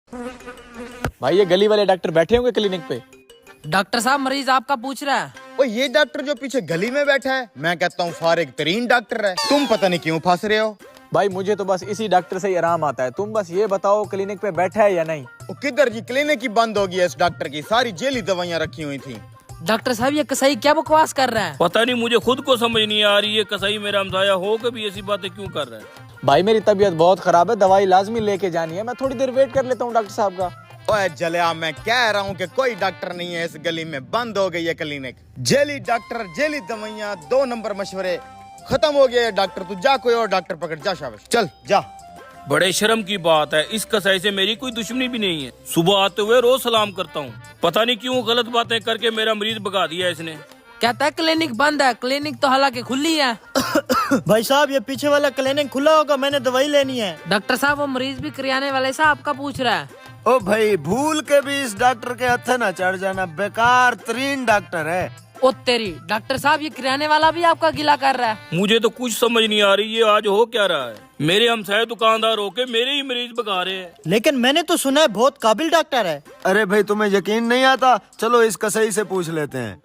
भाई ये गली वाले डॉक्टर बैठे होंगे क्लिनिक पे। डॉक्टर साहब मरीज आपका पूछ रहा है। ओ ये डॉक्टर जो पीछे गली में बैठा है, मैं कहता हूँ फारिग तरीन डॉक्टर है। तुम पता नहीं क्यों फंस रहे हो। भाई मुझे तो बस इसी डॉक्टर से ही आराम आता है। तुम बस ये बताओ क्लिनिक पे बैठा है या नहीं। ओ किधर जी, क्लिनिक ही बंद होगी है इस डॉक्टर की, सारी जेली दवाइयाँ रखी हुई थी। डॉक्टर साहब ये कसाई क्या बकवास कर रहा है। पता नहीं, मुझे खुद को समझ नहीं आ रही है कसाई मेरा हमसाया हो के भी ऐसी बातें क्यों कर रहा है। भाई मेरी तबीयत बहुत खराब है, दवाई लाजमी लेके जानी है। मैं थोड़ी देर वेट कर लेता हूँ डॉक्टर साहब का। ओए जलिया, मैं कह रहा हूँ कि कोई डॉक्टर नहीं है इस गली में, बंद हो गई है क्लिनिक। जेली डॉक्टर, जेली दवाइयाँ, 2 नंबर मशवरे, खत्म हो गया है डॉक्टर। तू जा कोई और डॉक्टर पकड़, जा शाबाश, चल जा। बड़े शर्म की बात है, इस कसाई से मेरी कोई दुश्मनी भी नहीं है। सुबह आते हुए रोज सलाम करता हूँ, पता नहीं क्यों गलत बातें करके मेरा मरीज भगा दिया इसने। कहता है क्लिनिक बंद है। क्लिनिक तो हालांकि खुली है। भाई साहब ये पीछे वाला क्लिनिक खुला होगा, मैंने दवाई लेनी है। डॉक्टर साहब वो मरीज भी करियाने वाले से आपका पूछ रहा है। ओ भाई भूल के भी इस डॉक्टर के हथे ना चढ़ जाना, बेकार तरीन डॉक्टर है। ओ तेरी, डॉक्टर साहब ये किराने वाला भी आपका गिला कर रहा है। मुझे तो कुछ समझ नहीं आ रही ये आज हो क्या रहा है। मेरे हमसाये दुकानदार होके मेरे ही मरीज भगा रहे हैं। लेकिन मैंने तो सुना है बहुत काबिल डॉक्टर है। अरे भाई तुम्हें यकीन नहीं आता, चलो इस कसाई से पूछ लेते हैं।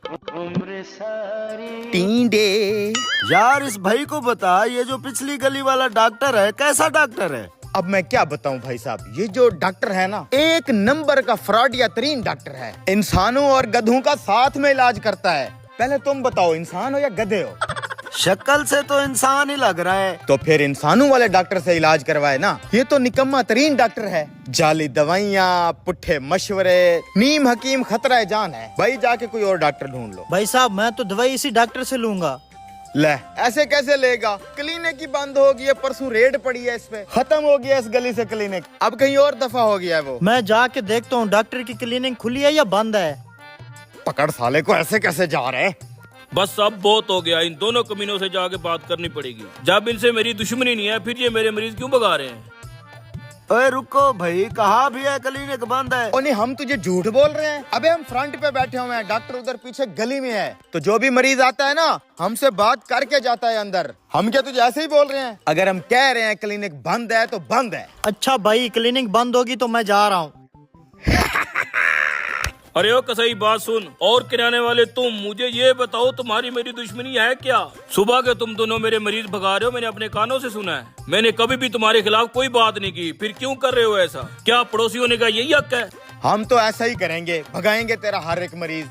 टींडे यार इस भाई को बता, ये जो पिछली गली वाला डॉक्टर है कैसा डॉक्टर है? अब मैं क्या बताऊं भाई साहब, ये जो डॉक्टर है ना, 1 नंबर का फ्रॉडिया तरीन डॉक्टर है। इंसानों और गधों का साथ में इलाज करता है। पहले तुम बताओ, इंसान हो या गधे हो? शक्ल से तो इंसान ही लग रहा है। तो फिर इंसानों वाले डॉक्टर से इलाज करवाए ना। ये तो निकम्मा तरीन डॉक्टर है। जाली दवाइयाँ, पुट्ठे मशवरे, नीम हकीम खतरा है जान है। भाई जाके कोई और डॉक्टर ढूंढ लो। भाई साहब मैं तो दवाई इसी डॉक्टर से लूंगा। ले ऐसे कैसे लेगा? क्लिनिक ही बंद हो गई है, परसों रेड पड़ी है इस पे, खत्म हो गया इस गली से क्लिनिक। अब कहीं और दफा हो गया है वो। मैं जाके देखता हूँ डॉक्टर की क्लिनिक खुली है या बंद है। पकड़ साले को, ऐसे कैसे जा रहे हैं? बस अब बहुत हो गया, इन दोनों कमीनों से जाके बात करनी पड़ेगी। जब इनसे मेरी दुश्मनी नहीं है, फिर ये मेरे मरीज क्यों भगा रहे हैं। ओए रुको भाई, कहा भी है क्लिनिक बंद है? ओ नहीं, हम तुझे झूठ बोल रहे हैं। अबे हम फ्रंट पे बैठे हुए हैं, डॉक्टर उधर पीछे गली में है। तो जो भी मरीज आता है ना, हमसे बात करके जाता है अंदर। हम क्या तुझे ऐसे ही बोल रहे हैं? अगर हम कह रहे हैं क्लिनिक बंद है तो बंद है। अच्छा भाई क्लिनिक बंद होगी तो मैं जा रहा हूँ। अरे ओ कसाई बात सुन, और किराने वाले तुम, मुझे ये बताओ तुम्हारी मेरी दुश्मनी है क्या? सुबह के तुम दोनों मेरे मरीज भगा रहे हो, मैंने अपने कानों से सुना है। मैंने कभी भी तुम्हारे खिलाफ कोई बात नहीं की, फिर क्यों कर रहे हो ऐसा? क्या पड़ोसी होने का यही हक है? हम तो ऐसा ही करेंगे, भगाएंगे तेरा हर एक मरीज।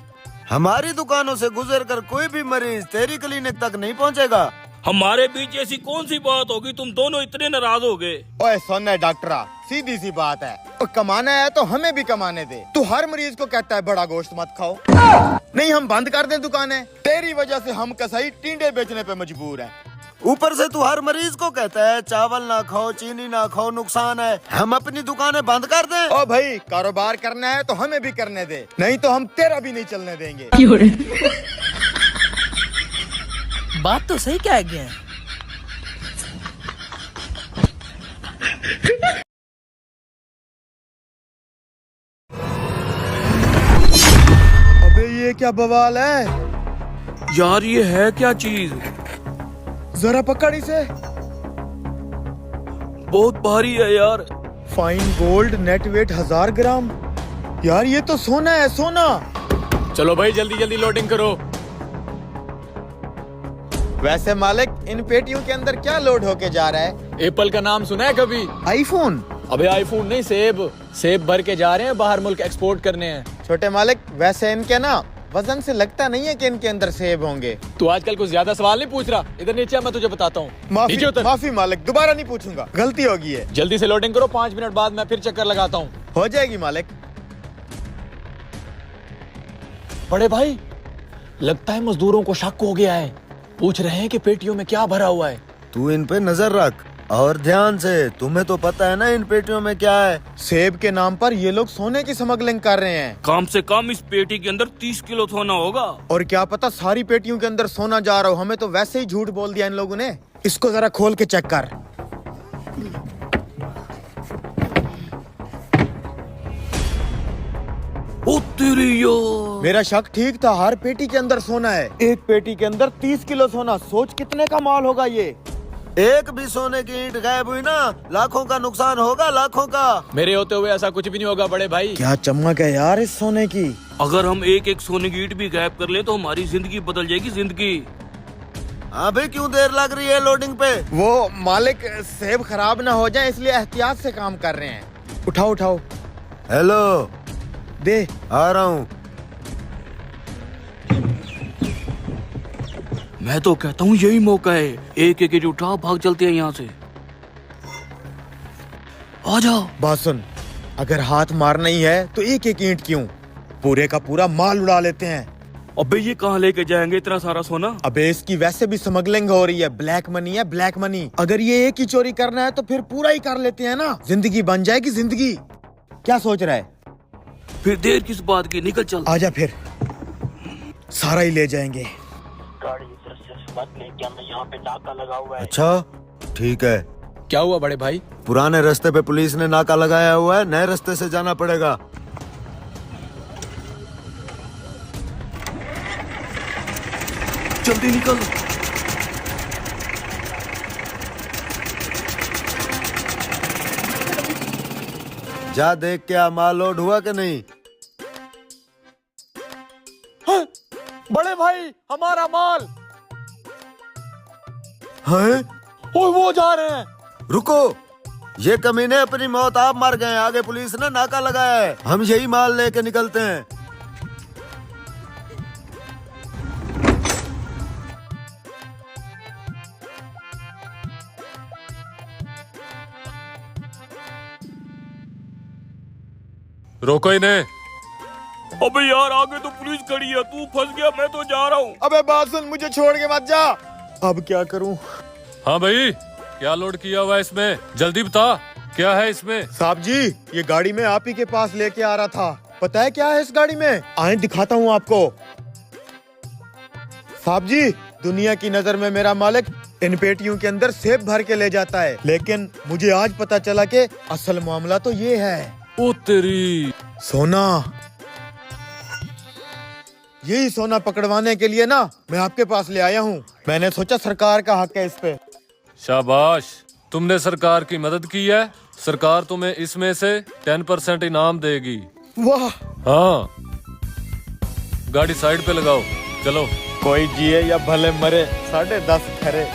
हमारी दुकानों से गुजर कर कोई भी मरीज तेरी क्लिनिक तक नहीं पहुंचेगा। हमारे बीच ऐसी कौन सी बात होगी तुम दोनों इतने नाराज हो गए? ओए सुन है डॉक्टरा, सीधी सी बात है, और कमाना है तो हमें भी कमाने दे। तू हर मरीज को कहता है बड़ा गोश्त मत खाओ। नहीं हम बंद कर दें दुकानें? तेरी वजह से हम कसाई टींडे बेचने पे मजबूर हैं। ऊपर से तू हर मरीज को कहता है चावल ना खाओ, चीनी ना खाओ, नुकसान है। हम अपनी दुकानें बंद कर दें? ओ भाई कारोबार करना है तो हमें भी करने दे, नहीं तो हम तेरा भी नहीं चलने देंगे। बात तो सही कह गया है। अबे ये क्या बवाल है? यार ये है क्या चीज? जरा पकड़ इसे। बहुत भारी है यार। फाइन गोल्ड, नेट वेट 1000 ग्राम। यार ये तो सोना है, सोना। चलो भाई जल्दी जल्दी लोडिंग करो। वैसे मालिक, इन पेटियों के अंदर क्या लोड होके जा रहा है? एप्पल का नाम सुना है कभी? आईफोन? अबे आईफोन नहीं, सेब। सेब भर के जा रहे हैं, बाहर मुल्क एक्सपोर्ट करने हैं। छोटे मालिक, वैसे इनके ना वजन से लगता नहीं है कि इनके अंदर सेब होंगे। तू आजकल कुछ ज्यादा सवाल नहीं पूछ रहा। इधर नीचे आ, मैं तुझे बताता हूँ। माफी मालिक, दोबारा नहीं पूछूंगा, गलती होगी है। जल्दी से लोडिंग करो, 5 मिनट बाद मैं फिर चक्कर लगाता हूँ। हो जाएगी मालिक। बड़े भाई लगता है मजदूरों को शक हो गया है, पूछ रहे हैं कि पेटियों में क्या भरा हुआ है। तू इन पे नजर रख और ध्यान से, तुम्हें तो पता है ना इन पेटियों में क्या है। सेब के नाम पर ये लोग सोने की स्मगलिंग कर रहे हैं। कम से कम इस पेटी के अंदर 30 किलो सोना होगा। और क्या पता सारी पेटियों के अंदर सोना जा रहा हो। हमें तो वैसे ही झूठ बोल दिया इन लोगों ने। इसको जरा खोल के चेक कर। ओ तेरी यार, मेरा शक ठीक था, हर पेटी के अंदर सोना है। एक पेटी के अंदर 30 किलो सोना, सोच कितने का माल होगा ये। एक भी सोने की ईंट गायब हुई ना, लाखों का नुकसान होगा, लाखों का। मेरे होते हुए ऐसा कुछ भी नहीं होगा बड़े भाई। क्या चमक है यार इस सोने की। अगर हम एक एक सोने की ईंट भी गायब कर ले तो हमारी जिंदगी बदल जाएगी, जिंदगी। अभी क्यों देर लग रही है लोडिंग पे? वो मालिक सेब खराब ना हो जाए इसलिए एहतियात से काम कर रहे हैं। उठाओ उठाओ। हेलो, दे। आ रहा हूँ। मैं तो कहता हूँ यही मौका है, एक एक ईंट उठाओ, भाग चलते हैं यहाँ से। आ जाओ। बात सुन, अगर हाथ मारना ही है तो एक एक ईंट क्यों, पूरे का पूरा माल उड़ा लेते हैं। अबे ये कहाँ लेके जाएंगे इतना सारा सोना? अबे इसकी वैसे भी स्मगलिंग हो रही है, ब्लैक मनी है, ब्लैक मनी। अगर ये एक ही चोरी करना है तो फिर पूरा ही कर लेते हैं ना, जिंदगी बन जाएगी जिंदगी। क्या सोच रहा है? फिर देर किस बात की, निकल चल। आजा फिर, सारा ही ले जाएंगे। गाड़ी इधर से मत लेके हमें, यहाँ पे नाका लगा हुआ है। अच्छा ठीक है। क्या हुआ बड़े भाई? पुराने रास्ते पे पुलिस ने नाका लगाया हुआ है, नए रास्ते से जाना पड़ेगा। जल्दी निकल। जा देख क्या माल लोड हुआ कि नहीं। बड़े भाई हमारा माल। हैं? ओए वो जा रहे हैं। रुको, ये कमीने अपनी मौत आप मर गए, आगे पुलिस ने नाका लगाया है, हम यही माल लेके निकलते हैं। रोको इन्हें। अबे यार आगे तो पुलिस खड़ी है, तू फंस गया, मैं तो जा रहा हूँ। अबे बात सुन, मुझे छोड़ के मत जा। अब क्या करूं? हाँ भाई, क्या लोड किया हुआ है इसमें? जल्दी बता, क्या है इसमें? साहब जी, ये गाड़ी में आप ही के पास लेके आ रहा था। पता है क्या है इस गाड़ी में? आए दिखाता हूँ आपको। साहब जी, दुनिया की नजर में मेरा मालिक इन पेटियों के अंदर सेब भर के ले जाता है, लेकिन मुझे आज पता चला कि असल मामला तो ये है। ओ तेरी। सोना। यही सोना पकड़वाने के लिए ना मैं आपके पास ले आया हूँ। मैंने सोचा सरकार का हक है इस पे। शाबाश, तुमने सरकार की मदद की है, सरकार तुम्हें इसमें से 10% इनाम देगी। वाह। हाँ, गाड़ी साइड पे लगाओ, चलो। कोई जिए या भले मरे, 10.5 खरे।